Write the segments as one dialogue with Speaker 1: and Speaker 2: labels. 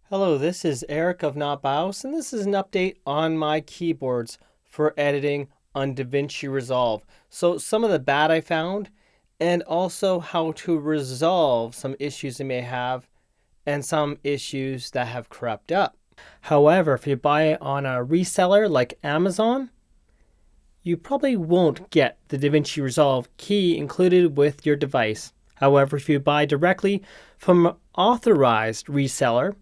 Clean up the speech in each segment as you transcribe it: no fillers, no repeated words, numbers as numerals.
Speaker 1: Hello, this is Eric of Not BIOS, and this is an update on my keyboards for editing on Davinci Resolve. So some of the bad I found, and also how to resolve some issues you may have, and some issues that have crept up. However, if you buy it on a reseller like Amazon, you probably won't get the Davinci Resolve key included with your device. However, if you buy directly from an authorized reseller,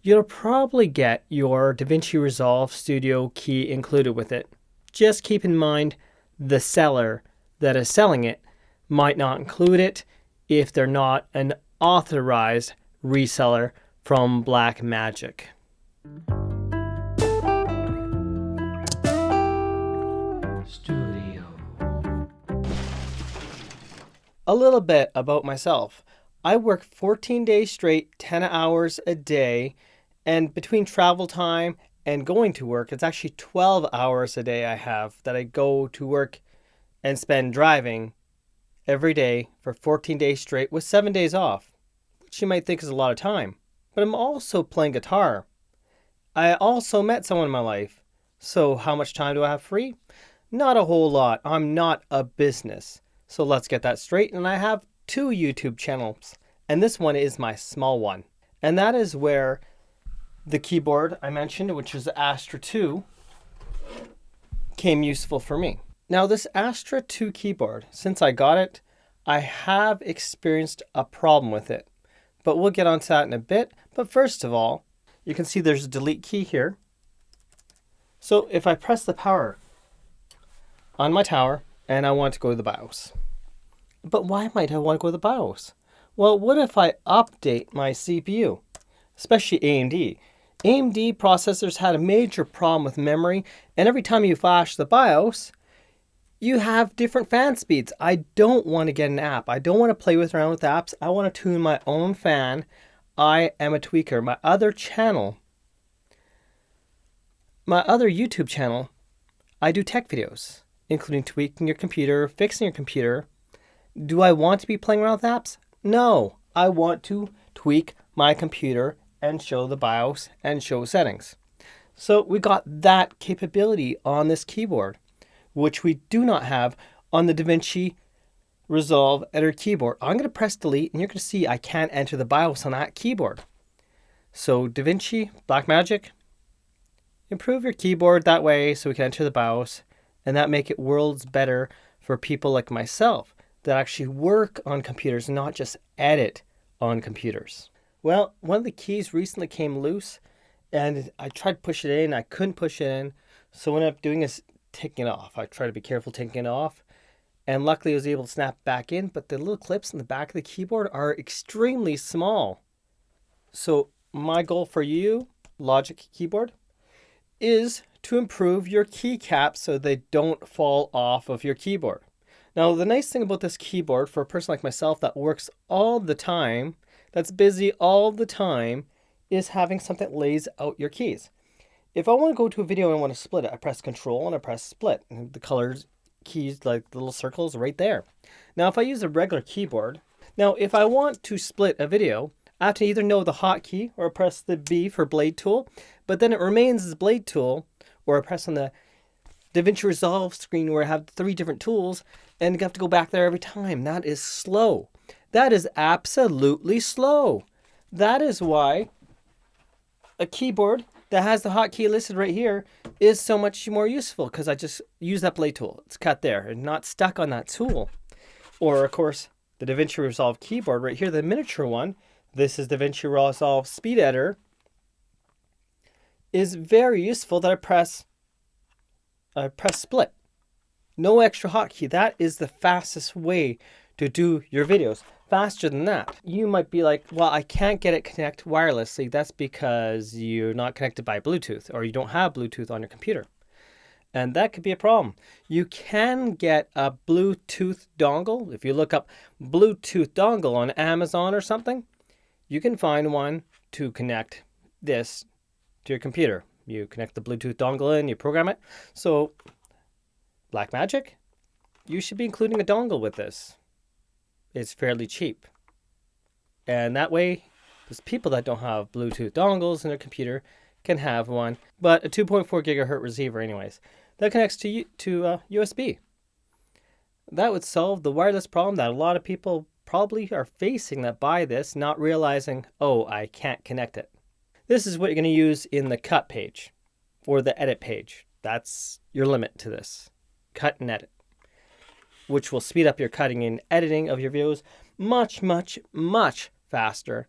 Speaker 1: you'll probably get your Davinci Resolve Studio key included with it. Just keep in mind the seller that is selling it might not include it if they're not an authorized reseller from Blackmagic. Studio. A little bit about myself. I work 14 days straight, 10 hours a day, and between travel time and going to work, it's actually 12 hours a day I have that I go to work and spend driving every day for 14 days straight with 7 days off, which you might think is a lot of time. But I'm also playing guitar. I also met someone in my life. So how much time do I have free? Not a whole lot. I'm not a business. So let's get that straight. And I have 2 YouTube channels. And this one is my small one. And that is where the keyboard I mentioned, which is the Astra2, came useful for me. Now this Astra2 keyboard, since I got it, I have experienced a problem with it. But we'll get onto that in a bit. But first of all, you can see there's a delete key here. So if I press the power on my tower and I want to go to the BIOS. But why might I want to go to the BIOS? Well, what if I update my CPU, especially AMD? AMD processors had a major problem with memory, and every time you flash the BIOS, you have different fan speeds. I don't want to get an app. I don't want to play around with apps. I want to tune my own fan. I am a tweaker. My other YouTube channel, I do tech videos, including tweaking your computer, fixing your computer. Do I want to be playing around with apps? No, I want to tweak my computer and show the BIOS and show settings. So we got that capability on this keyboard, which we do not have on the Davinci Resolve Editor keyboard. I'm going to press delete and you're going to see I can't enter the BIOS on that keyboard. So Davinci, Blackmagic, improve your keyboard that way so we can enter the BIOS, and that make it worlds better for people like myself that actually work on computers, not just edit on computers. Well, one of the keys recently came loose and I tried to push it in. I couldn't push it in. So what I ended up doing is taking it off. I try to be careful taking it off. And luckily I was able to snap back in, but the little clips in the back of the keyboard are extremely small. So my goal for you, Logickeyboard, is to improve your keycaps so they don't fall off of your keyboard. Now, the nice thing about this keyboard for a person like myself that works all the time, that's busy all the time, is having something that lays out your keys. If I want to go to a video and I want to split it, I press Control and I press Split. And the colors keys, like the little circles, right there. Now, if I use a regular keyboard, now if I want to split a video, I have to either know the hotkey or press the B for blade tool, but then it remains as blade tool, or I press on the Davinci Resolve screen where I have 3 different tools, and you have to go back there every time. That is slow. That is absolutely slow. That is why a keyboard that has the hotkey listed right here is so much more useful, because I just use that blade tool. It's cut there and not stuck on that tool. Or, of course, the Davinci Resolve keyboard right here, the miniature one. This is Davinci Resolve Speed Editor. Is very useful that I press split. No extra hotkey. That is the fastest way to do your videos. Faster than that. You might be like, well, I can't get it connect wirelessly. That's because you're not connected by Bluetooth, or you don't have Bluetooth on your computer. And that could be a problem. You can get a Bluetooth dongle. If you look up Bluetooth dongle on Amazon or something, you can find one to connect this to your computer. You connect the Bluetooth dongle in, you program it. So Blackmagic, you should be including a dongle with this. It's fairly cheap. And that way Because people that don't have Bluetooth dongles in their computer can have one, but a 2.4 gigahertz receiver anyways. That connects to USB. That would solve the wireless problem that a lot of people probably are facing that buy this, not realizing, oh, I can't connect it. This is what you're going to use in the cut page or the edit page. That's your limit to this. Cut and edit, which will speed up your cutting and editing of your videos much, much, much faster.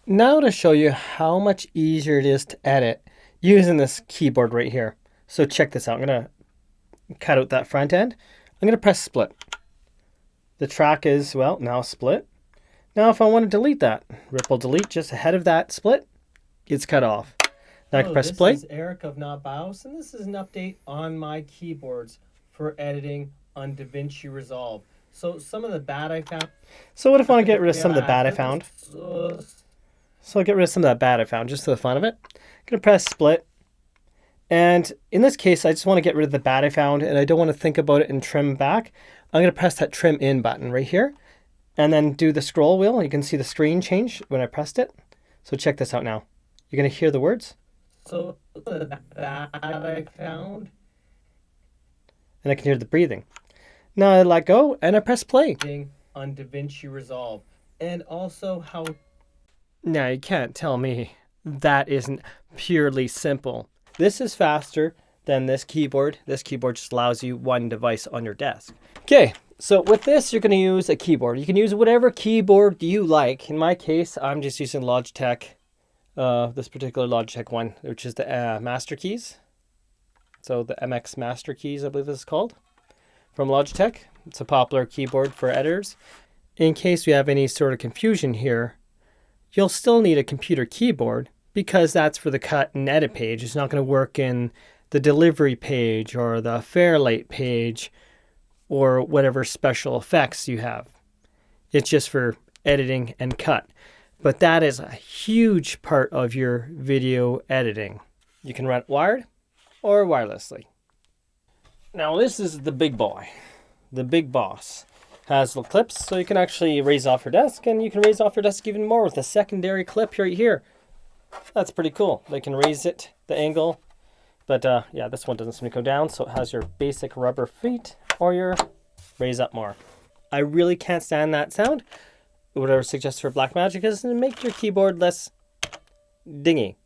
Speaker 1: Now to show you how much easier it is to edit using this keyboard right here. So check this out. I'm going to cut out that front end. I'm going to press split. The track is, well, now split. Now if I want to delete that, ripple delete just ahead of that split, it's cut off. Now I can press play. This is Eric of Not BIOS, and this is an update on my keyboards for editing on Davinci Resolve. So some of the bad I found. So what if I want to get rid of some of the bad I found? So I'll get rid of some of that bad I found just for the fun of it. I'm going to press split. And in this case, I just want to get rid of the bad I found, and I don't want to think about it and trim back. I'm going to press that trim in button right here and then do the scroll wheel. You can see the screen change when I pressed it. So check this out now. You're going to hear the words. So the bad I found. And I can hear the breathing. Now I let go and I press play. On Davinci Resolve. And also how... Now you can't tell me that isn't purely simple. This is faster than this keyboard. This keyboard just allows you one device on your desk. Okay, so with this, you're going to use a keyboard. You can use whatever keyboard you like. In my case, I'm just using Logitech, this particular Logitech one, which is the Master Keys. So the MX Master Keys, I believe this is called, from Logitech. It's a popular keyboard for editors. In case you have any sort of confusion here, you'll still need a computer keyboard because that's for the cut and edit page. It's not going to work in the delivery page or the Fairlight page or whatever special effects you have. It's just for editing and cut. But that is a huge part of your video editing. You can run it wired or wirelessly. Now this is the big boy, the big boss. Has little clips, so you can actually raise off your desk, and you can raise off your desk even more with a secondary clip right here. That's pretty cool. They can raise it, the angle, but yeah, this one doesn't seem to go down, so it has your basic rubber feet or your raise up more. I really can't stand that sound. What I would suggest for Blackmagic is to make your keyboard less dingy.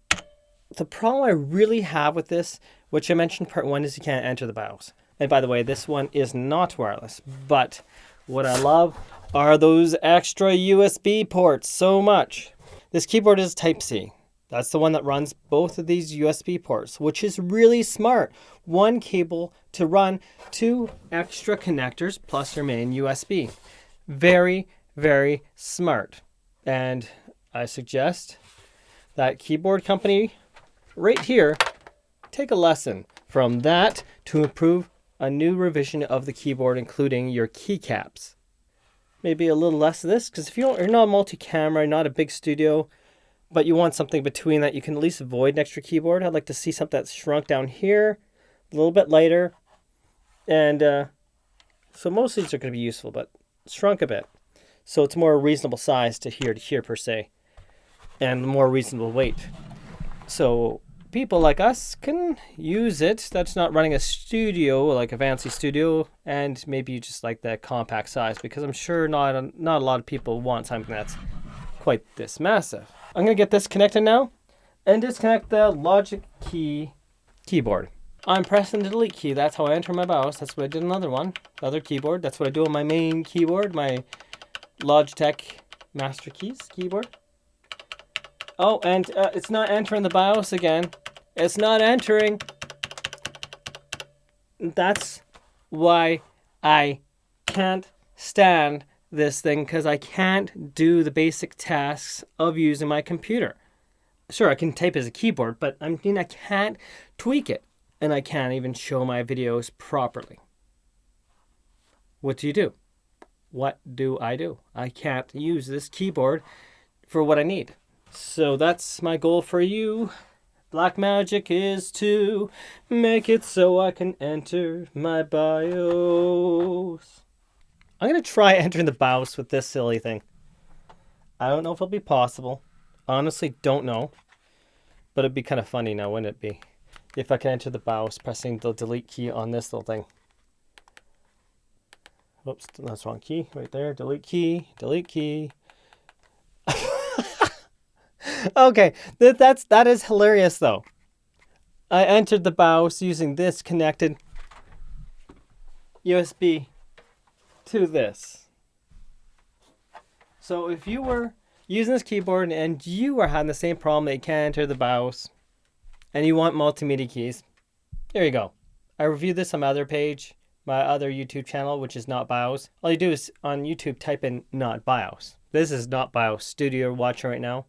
Speaker 1: The problem I really have with this, which I mentioned part one, is you can't enter the BIOS. And by the way, this one is not wireless, but what I love are those extra USB ports so much. This keyboard is Type-C. That's the one that runs both of these USB ports, which is really smart. One cable to run 2 extra connectors plus your main USB. Very, very smart. And I suggest that keyboard company right here take a lesson from that to improve a new revision of the keyboard, including your keycaps. Maybe a little less of this, because if you're not multi-camera, not a big studio, but you want something between that, you can at least avoid an extra keyboard. I'd like to see something that's shrunk down here, a little bit lighter. And so most of these are going to be useful, but shrunk a bit. So it's more reasonable size to here per se, and more reasonable weight. So people like us can use it. That's not running a studio, like a fancy studio, and maybe you just like that compact size, because I'm sure not a lot of people want something that's quite this massive. I'm going to get this connected now and disconnect the Logic keyboard. I'm pressing the delete key. That's how I enter my BIOS. That's what I did on another one, the other keyboard. That's what I do on my main keyboard, my Logitech Master Keys keyboard. Oh, and it's not entering the BIOS again. It's not entering. That's why I can't stand this thing, because I can't do the basic tasks of using my computer. Sure, I can type as a keyboard, but I mean, I can't tweak it. And I can't even show my videos properly. What do you do? What do? I can't use this keyboard for what I need. So that's my goal for you, Blackmagic, is to make it so I can enter my BIOS. I'm going to try entering the BIOS with this silly thing. I don't know if it'll be possible. Honestly, don't know. But it'd be kind of funny now, wouldn't it be? If I can enter the BIOS pressing the delete key on this little thing. Oops, that's the wrong key. Right there. Delete key. Delete key. Okay, that is hilarious though. I entered the BIOS using this connected USB to this. So if you were using this keyboard and you are having the same problem that you can't enter the BIOS and you want multimedia keys, there you go. I reviewed this on my other page, my other YouTube channel, which is Not BIOS. All you do is on YouTube type in Not BIOS. This is Not BIOS Studio you're watching right now.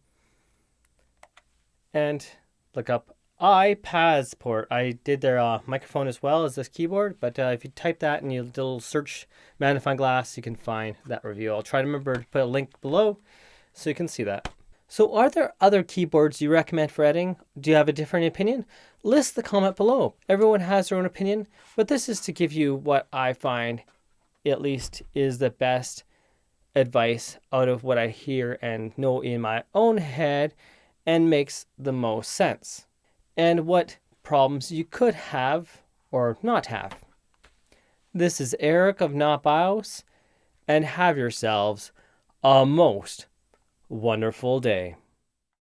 Speaker 1: And look up iPazzPort. I did their microphone as well as this keyboard, but if you type that in your little search magnifying glass, you can find that review. I'll try to remember to put a link below so you can see that. So are there other keyboards you recommend for editing? Do you have a different opinion? List the comment below. Everyone has their own opinion, but this is to give you what I find at least is the best advice out of what I hear and know in my own head and makes the most sense. And what problems you could have or not have. This is Eric of Not BIOS, and have yourselves a most wonderful day.